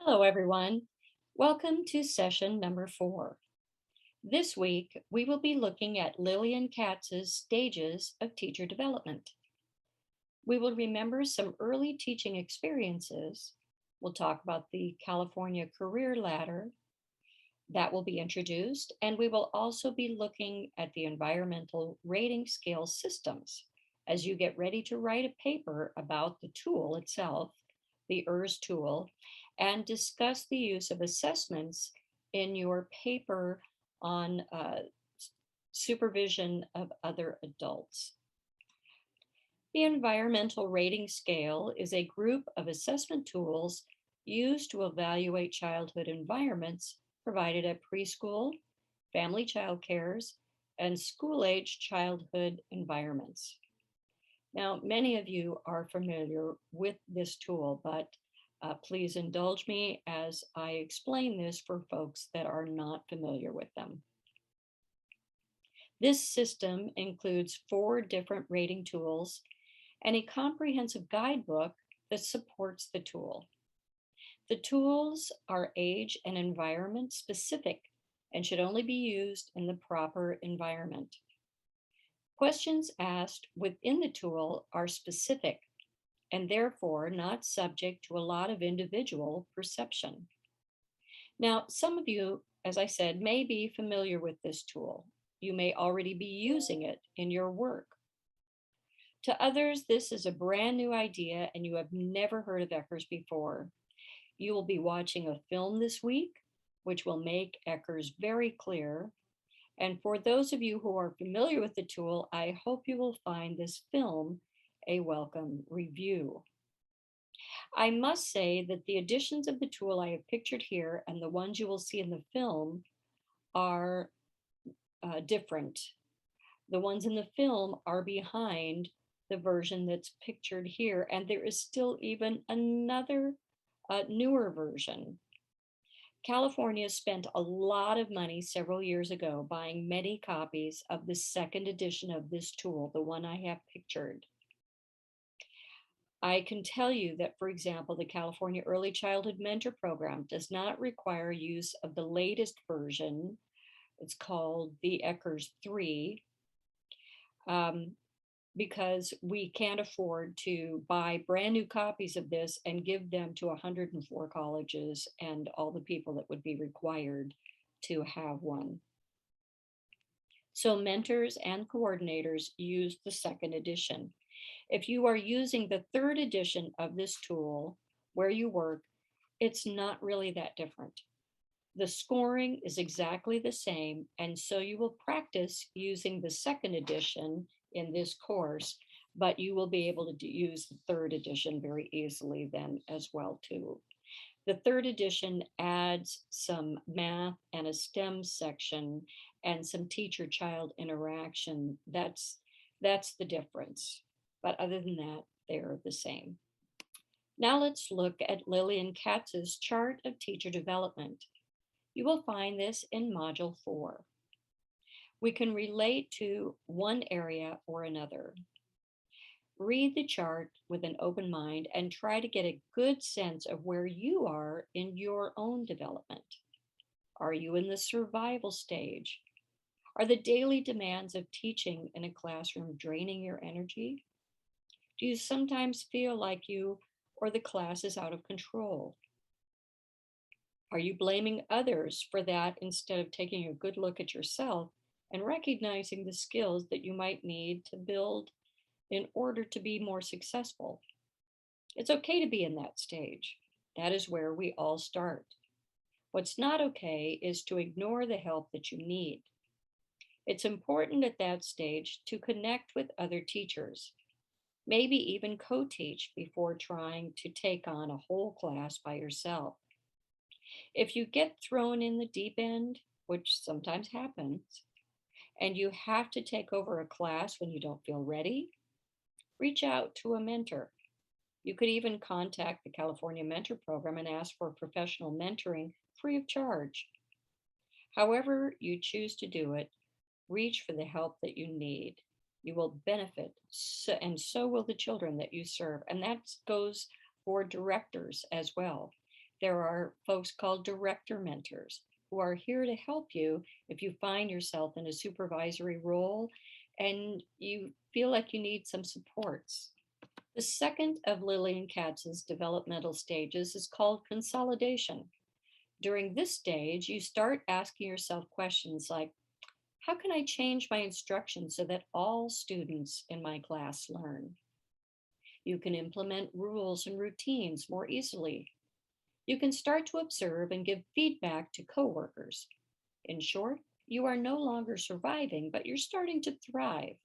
Hello, everyone. Welcome to session number 4. This week, we will be looking at Lillian Katz's stages of teacher development. We will remember some early teaching experiences. We'll talk about the California Career Ladder that will be introduced, and we will also be looking at the environmental rating scale systems as you get ready to write a paper about the tool itself, the ERS tool, and discuss the use of assessments in your paper on supervision of other adults. The environmental rating scale is a group of assessment tools used to evaluate childhood environments provided at preschool, family child cares, and school-age childhood environments. Now, many of you are familiar with this tool, but please indulge me as I explain this for folks that are not familiar with them. This system includes 4 different rating tools and a comprehensive guidebook that supports the tool. The tools are age and environment specific and should only be used in the proper environment. Questions asked within the tool are specific and therefore not subject to a lot of individual perception. Now, some of you, as I said, may be familiar with this tool. You may already be using it in your work. To others, this is a brand new idea and you have never heard of ECRS before. You will be watching a film this week, which will make ECRS very clear. And for those of you who are familiar with the tool, I hope you will find this film a welcome review. I must say that the additions of the tool I have pictured here and the ones you will see in the film are different. The ones in the film are behind the version that's pictured here, and there is still even another newer version. California spent a lot of money several years ago buying many copies of the second edition of this tool, the one I have pictured. I can tell you that, for example, the California Early Childhood Mentor Program does not require use of the latest version. It's called the ECRS 3. Because we can't afford to buy brand new copies of this and give them to 104 colleges and all the people that would be required to have one. So mentors and coordinators use the second edition. If you are using the third edition of this tool where you work, it's not really that different. The scoring is exactly the same, and so you will practice using the second edition in this course, but you will be able to use the third edition very easily then as well too. The third edition adds some math and a STEM section and some teacher-child interaction. That's the difference. But other than that, they're the same. Now let's look at Lillian Katz's chart of teacher development. You will find this in Module 4. We can relate to one area or another. Read the chart with an open mind and try to get a good sense of where you are in your own development. Are you in the survival stage? Are the daily demands of teaching in a classroom draining your energy? Do you sometimes feel like you or the class is out of control? Are you blaming others for that instead of taking a good look at yourself and recognizing the skills that you might need to build in order to be more successful? It's okay to be in that stage. That is where we all start. What's not okay is to ignore the help that you need. It's important at that stage to connect with other teachers, maybe even co-teach before trying to take on a whole class by yourself. If you get thrown in the deep end, which sometimes happens, and you have to take over a class when you don't feel ready, reach out to a mentor. You could even contact the California Mentor Program and ask for professional mentoring free of charge. However you choose to do it, reach for the help that you need. You will benefit, and so will the children that you serve. And that goes for directors as well. There are folks called director mentors who are here to help you if you find yourself in a supervisory role and you feel like you need some supports. The second of Lillian Katz's developmental stages is called consolidation. During this stage, you start asking yourself questions like, how can I change my instruction so that all students in my class learn? You can implement rules and routines more easily. You can start to observe and give feedback to coworkers. In short, you are no longer surviving, but you're starting to thrive.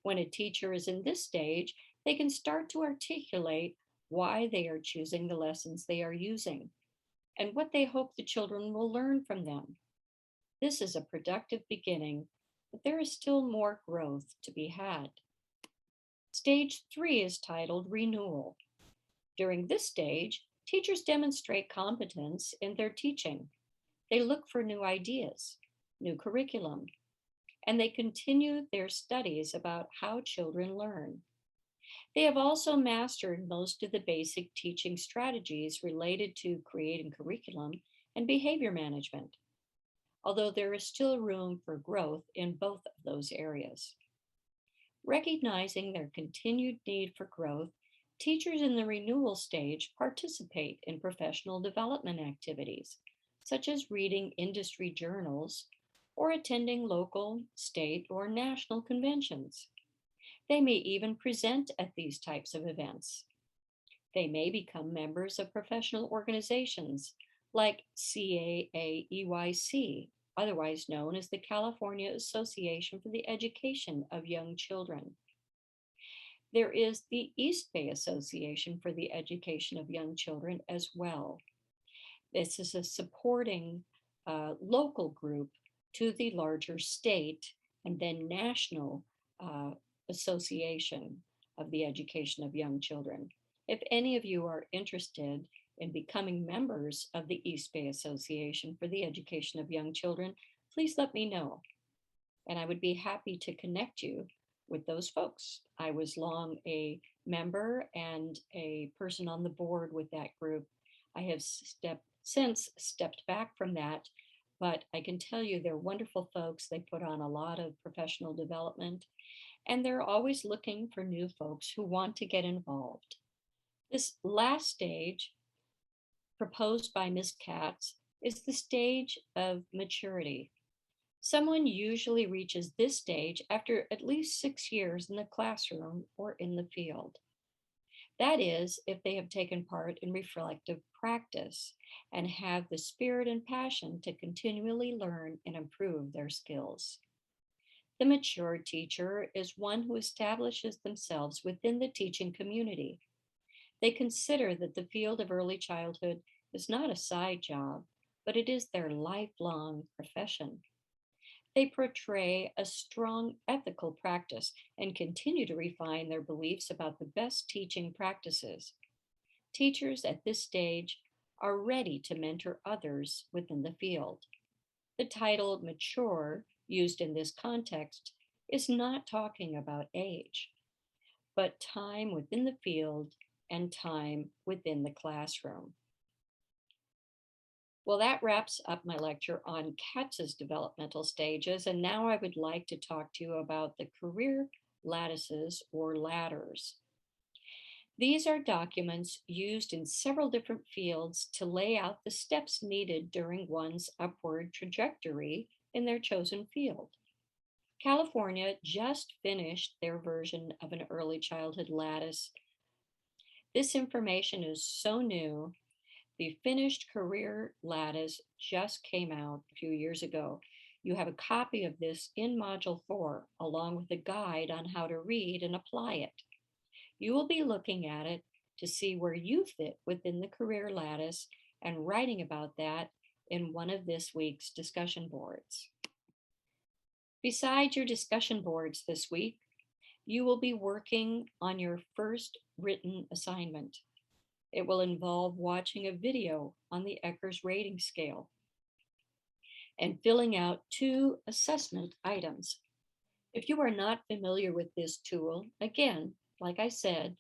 When a teacher is in this stage, they can start to articulate why they are choosing the lessons they are using and what they hope the children will learn from them. This is a productive beginning, but there is still more growth to be had. Stage 3 is titled Renewal. During this stage, teachers demonstrate competence in their teaching. They look for new ideas, new curriculum, and they continue their studies about how children learn. They have also mastered most of the basic teaching strategies related to creating curriculum and behavior management, although there is still room for growth in both of those areas. Recognizing their continued need for growth, teachers in the renewal stage participate in professional development activities, such as reading industry journals or attending local, state, or national conventions. They may even present at these types of events. They may become members of professional organizations like CAAEYC, otherwise known as the California Association for the Education of Young Children. There is the East Bay Association for the Education of Young Children as well. This is a supporting local group to the larger state and then national association of the education of young children. If any of you are interested in becoming members of the East Bay Association for the Education of Young Children, please let me know. And I would be happy to connect you with those folks. I was long a member and a person on the board with that group. I have since stepped back from that, but I can tell you they're wonderful folks. They put on a lot of professional development, and they're always looking for new folks who want to get involved. This last stage, proposed by Ms. Katz, is the stage of maturity. Someone usually reaches this stage after at least 6 years in the classroom or in the field. That is, if they have taken part in reflective practice and have the spirit and passion to continually learn and improve their skills. The mature teacher is one who establishes themselves within the teaching community. They consider that the field of early childhood is not a side job, but it is their lifelong profession. They portray a strong ethical practice and continue to refine their beliefs about the best teaching practices. Teachers at this stage are ready to mentor others within the field. The title mature, used in this context, is not talking about age, but time within the field and time within the classroom. Well, that wraps up my lecture on Katz's developmental stages, and now I would like to talk to you about the career lattices or ladders. These are documents used in several different fields to lay out the steps needed during one's upward trajectory in their chosen field. California just finished their version of an early childhood lattice. This information is so new. The finished Career Lattice just came out a few years ago. You have a copy of this in Module 4, along with a guide on how to read and apply it. You will be looking at it to see where you fit within the Career Lattice and writing about that in one of this week's discussion boards. Besides your discussion boards this week, you will be working on your first written assignment. It will involve watching a video on the Eckers rating scale and filling out 2 assessment items. If you are not familiar with this tool, again, like I said,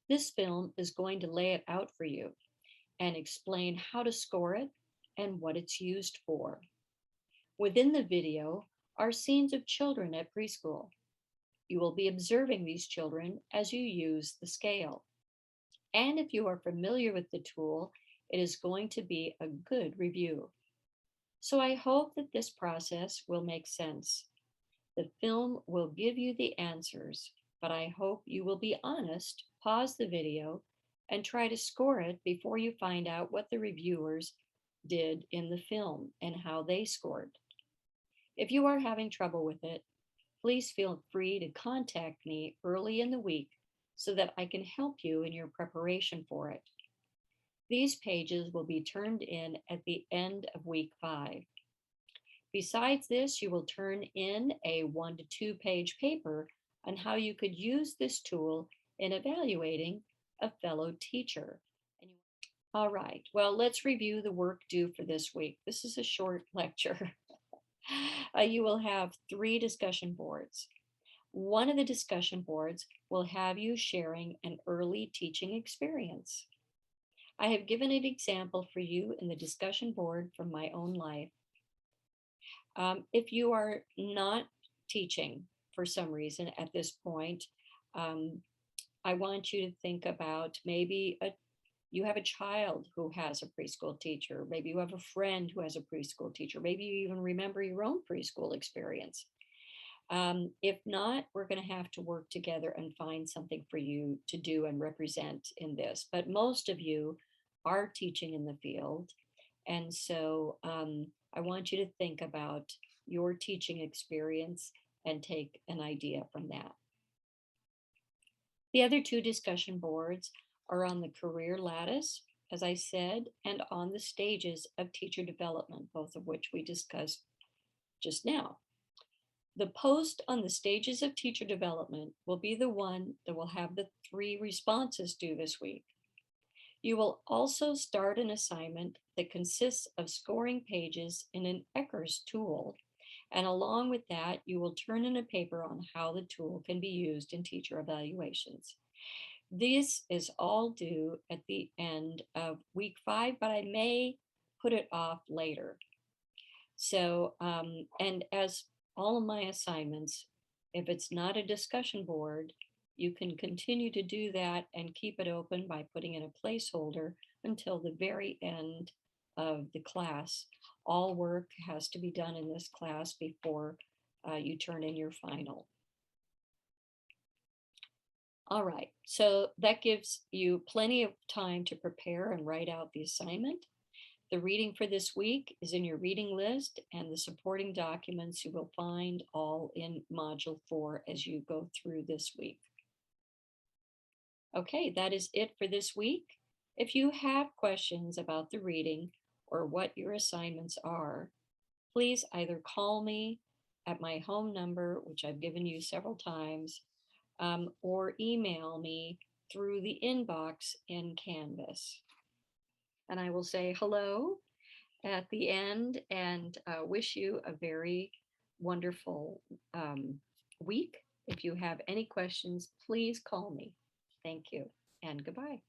this film is going to lay it out for you. and explain how to score it and what it's used for. Within the video are scenes of children at preschool. You will be observing these children as you use the scale. And if you are familiar with the tool, it is going to be a good review. So I hope that this process will make sense. The film will give you the answers, but I hope you will be honest, pause the video, and try to score it before you find out what the reviewers did in the film and how they scored. If you are having trouble with it, please feel free to contact me early in the week so that I can help you in your preparation for it. These pages will be turned in at the end of week 5. Besides this, you will turn in a 1 to 2 page paper on how you could use this tool in evaluating a fellow teacher. All right, well, let's review the work due for this week. This is a short lecture. You will have 3 discussion boards. One of the discussion boards will have you sharing an early teaching experience. I have given an example for you in the discussion board from my own life. If you are not teaching for some reason at this point, I want you to think about maybe you have a child who has a preschool teacher. Maybe you have a friend who has a preschool teacher. Maybe you even remember your own preschool experience. If not, we're going to have to work together and find something for you to do and represent in this. But most of you are teaching in the field. And so I want you to think about your teaching experience and take an idea from that. The other 2 discussion boards are on the Career Lattice, as I said, and on the stages of teacher development, both of which we discussed just now. The post on the stages of teacher development will be the one that will have the 3 responses due this week. You will also start an assignment that consists of scoring pages in an Eckers tool. And along with that, you will turn in a paper on how the tool can be used in teacher evaluations. This is all due at the end of week 5, but I may put it off later. So, and as all of my assignments, if it's not a discussion board, you can continue to do that and keep it open by putting in a placeholder until the very end of the class. All work has to be done in this class before you turn in your final. All right, so that gives you plenty of time to prepare and write out the assignment. The reading for this week is in your reading list, and the supporting documents you will find all in Module 4 as you go through this week. Okay, that is it for this week. If you have questions about the reading or what your assignments are, please either call me at my home number, which I've given you several times, or email me through the inbox in Canvas. And I will say hello at the end and wish you a very wonderful week. If you have any questions, please call me. Thank you and goodbye.